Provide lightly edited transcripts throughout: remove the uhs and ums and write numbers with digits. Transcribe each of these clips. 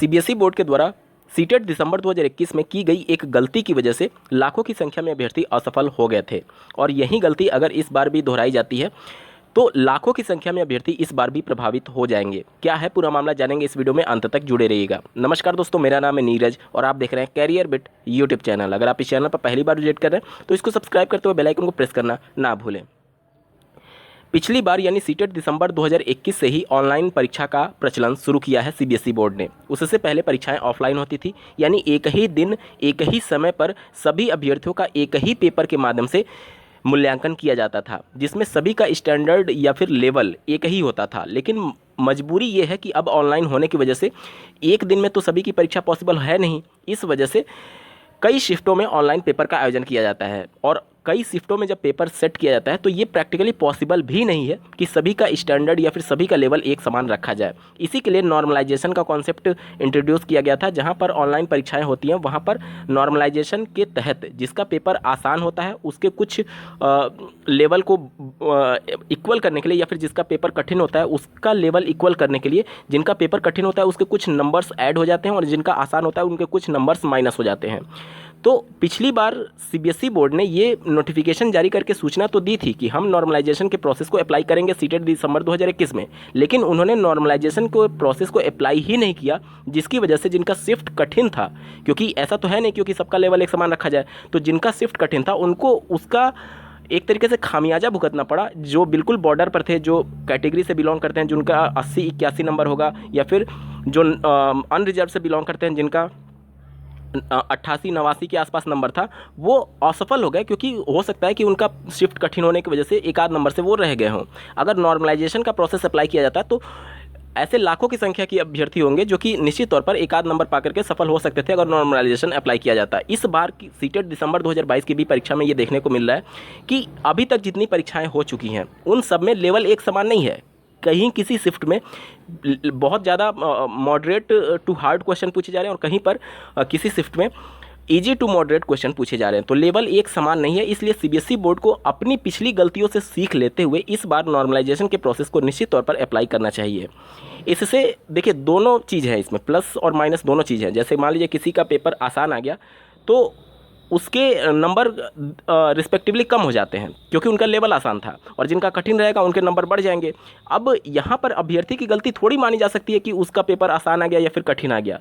CBSE board के द्वारा CTET दिसंबर 2021 में की गई एक गलती की वजह से लाखों की संख्या में अभ्यर्थी असफल हो गए थे और यही गलती अगर इस बार भी दोहराई जाती है तो लाखों की संख्या में अभ्यर्थी इस बार भी प्रभावित हो जाएंगे। क्या है पूरा मामला जानेंगे इस वीडियो में, अंत तक जुड़े रहिएगा। नमस्कार दोस्तों, मेरा नाम है नीरज और आप देख रहे हैं कैरियर बिट यूट्यूब चैनल। अगर आप इस चैनल पर पहली बार विजिट कर रहे हैं तो इसको सब्सक्राइब करते हुए बेल आइकन को प्रेस करना ना भूलें। पिछली बार यानी सीटेट दिसंबर 2021 से ही ऑनलाइन परीक्षा का प्रचलन शुरू किया है सीबीएसई बोर्ड ने। उससे पहले परीक्षाएं ऑफलाइन होती थी, यानी एक ही दिन एक ही समय पर सभी अभ्यर्थियों का एक ही पेपर के माध्यम से मूल्यांकन किया जाता था, जिसमें सभी का स्टैंडर्ड या फिर लेवल एक ही होता था। लेकिन मजबूरी ये है कि अब ऑनलाइन होने की वजह से एक दिन में तो सभी की परीक्षा पॉसिबल है नहीं। इस वजह से कई शिफ्टों में ऑनलाइन पेपर का आयोजन किया जाता है और कई शिफ्टों में जब पेपर सेट किया जाता है तो ये प्रैक्टिकली पॉसिबल भी नहीं है कि सभी का स्टैंडर्ड या फिर सभी का लेवल एक समान रखा जाए। इसी के लिए नॉर्मलाइजेशन का कॉन्सेप्ट इंट्रोड्यूस किया गया था। जहां पर ऑनलाइन परीक्षाएं होती हैं वहां पर नॉर्मलाइजेशन के तहत जिसका पेपर आसान होता है उसके कुछ लेवल को इक्वल करने के लिए, या फिर जिसका पेपर कठिन होता है उसका लेवल इक्वल करने के लिए जिनका पेपर कठिन होता है उसके कुछ नंबर्स ऐड हो जाते हैं और जिनका आसान होता है उनके कुछ नंबर्स माइनस हो जाते हैं। तो पिछली बार सीबीएसई बोर्ड ने ये नोटिफिकेशन जारी करके सूचना तो दी थी कि हम नॉर्मलाइजेशन के प्रोसेस को अप्लाई करेंगे सीटेट दिसंबर 2021 में, लेकिन उन्होंने नॉर्मलाइजेशन को प्रोसेस को अप्लाई ही नहीं किया, जिसकी वजह से जिनका शिफ्ट कठिन था, क्योंकि ऐसा तो है नहीं क्योंकि सबका लेवल एक समान रखा जाए, तो जिनका शिफ्ट कठिन था उनको उसका एक तरीके से खामियाजा भुगतना पड़ा। जो बिल्कुल बॉर्डर पर थे, जो कैटेगरी से बिलोंग करते हैं, जिनका 80-81 नंबर होगा, या फिर जो अनरिजर्व से बिलोंग करते हैं जिनका 88-89 के आसपास नंबर था, वो असफल हो गए, क्योंकि हो सकता है कि उनका शिफ्ट कठिन होने की वजह से एक आध नंबर से वो रह गए हों। अगर नॉर्मलाइजेशन का प्रोसेस अप्लाई किया जाता तो ऐसे लाखों की संख्या के अभ्यर्थी होंगे जो कि निश्चित तौर पर एक आध नंबर पाकर के सफल हो सकते थे अगर नॉर्मलाइजेशन अप्लाई किया जाता। इस बार की सीटेट दिसंबर 2022 की भी परीक्षा में ये देखने को मिल रहा है कि अभी तक जितनी परीक्षाएं हो चुकी हैं उन सब में लेवल एक समान नहीं है। कहीं किसी शिफ्ट में बहुत ज़्यादा मॉडरेट टू हार्ड क्वेश्चन पूछे जा रहे हैं और कहीं पर किसी शिफ्ट में इजी टू मॉडरेट क्वेश्चन पूछे जा रहे हैं, तो लेवल एक समान नहीं है। इसलिए सीबीएसई बोर्ड को अपनी पिछली गलतियों से सीख लेते हुए इस बार नॉर्मलाइजेशन के प्रोसेस को निश्चित तौर पर अप्लाई करना चाहिए। इससे देखिए दोनों चीज़ है इसमें, प्लस और माइनस दोनों चीज़ हैं। जैसे मान लीजिए किसी का पेपर आसान आ गया तो उसके नंबर रिस्पेक्टिवली कम हो जाते हैं क्योंकि उनका लेवल आसान था, और जिनका कठिन रहेगा उनके नंबर बढ़ जाएंगे। अब यहाँ पर अभ्यर्थी की गलती थोड़ी मानी जा सकती है कि उसका पेपर आसान आ गया या फिर कठिन आ गया।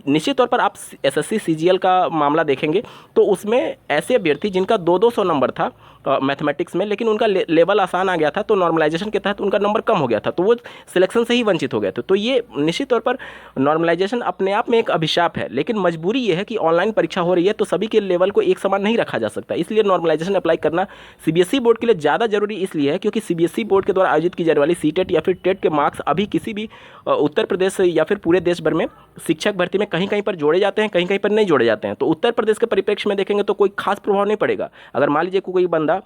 निश्चित तौर पर आप एसएससी सीजीएल का मामला देखेंगे तो उसमें ऐसे अभ्यर्थी जिनका 200 नंबर था मैथमेटिक्स में, लेकिन उनका लेवल आसान आ गया था तो नॉर्मलाइजेशन के तहत उनका नंबर कम हो गया था, तो वो सिलेक्शन से ही वंचित हो गए थे। तो ये निश्चित तौर पर नॉर्मलाइजेशन अपने आप में एक अभिशाप है, लेकिन मजबूरी ये है कि ऑनलाइन परीक्षा हो रही है तो सभी के लेवल को एक समान नहीं रखा जा सकता। इसलिए नॉर्मलाइजेशन अप्लाई करना सीबीएसई बोर्ड के लिए ज़्यादा जरूरी इसलिए है क्योंकि सीबीएसई बोर्ड के द्वारा आयोजित की जाने वाली सीटेट या फिर टेट के मार्क्स अभी किसी भी उत्तर प्रदेश या फिर पूरे देश भर में शिक्षक भर्ती में कहीं कहीं पर जोड़े जाते हैं, कहीं कहीं पर नहीं जोड़े जाते हैं। तो उत्तर प्रदेश के परिप्रेक्ष्य में देखेंगे तो कोई खास प्रभाव नहीं पड़ेगा। अगर मान लीजिए कोई बंदा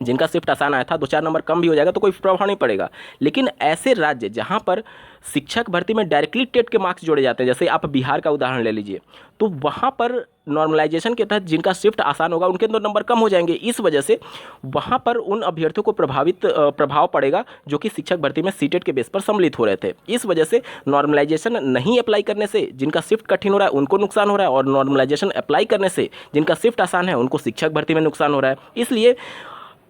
जिनका शिफ्ट आसान आया था 2-4 नंबर कम भी हो जाएगा तो कोई प्रभाव नहीं पड़ेगा। लेकिन ऐसे राज्य जहां पर शिक्षक भर्ती में डायरेक्टली टेट के मार्क्स जोड़े जाते हैं, जैसे आप बिहार का उदाहरण ले लीजिए, तो वहां पर नॉर्मलाइजेशन के तहत जिनका शिफ्ट आसान होगा उनके नंबर कम हो जाएंगे। इस वजह से वहां पर उन अभ्यर्थियों को प्रभाव पड़ेगा जो कि शिक्षक भर्ती में सीटेट के बेस पर सम्मिलित हो रहे थे। इस वजह से नॉर्मलाइजेशन नहीं अप्लाई करने से जिनका शिफ्ट कठिन हो रहा है उनको नुकसान हो रहा है, और नॉर्मलाइजेशन अप्लाई करने से जिनका शिफ्ट आसान है उनको शिक्षक भर्ती में नुकसान हो रहा है। इसलिए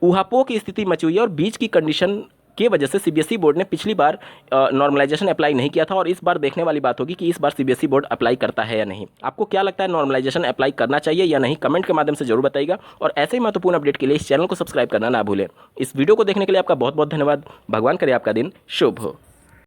ऊहापोह की स्थिति मची हुई है और बीच की कंडीशन की वजह से सीबीएसई बोर्ड ने पिछली बार नॉर्मलाइजेशन अप्लाई नहीं किया था, और इस बार देखने वाली बात होगी कि इस बार सीबीएसई बोर्ड अप्लाई करता है या नहीं। आपको क्या लगता है, नॉर्मलाइजेशन अप्लाई करना चाहिए या नहीं? कमेंट के माध्यम से जरूर बताइएगा, और ऐसे ही महत्वपूर्ण अपडेट के लिए इस चैनल को सब्सक्राइब करना ना भूलें। इस वीडियो को देखने के लिए आपका बहुत बहुत धन्यवाद। भगवान करे आपका दिन शुभ हो।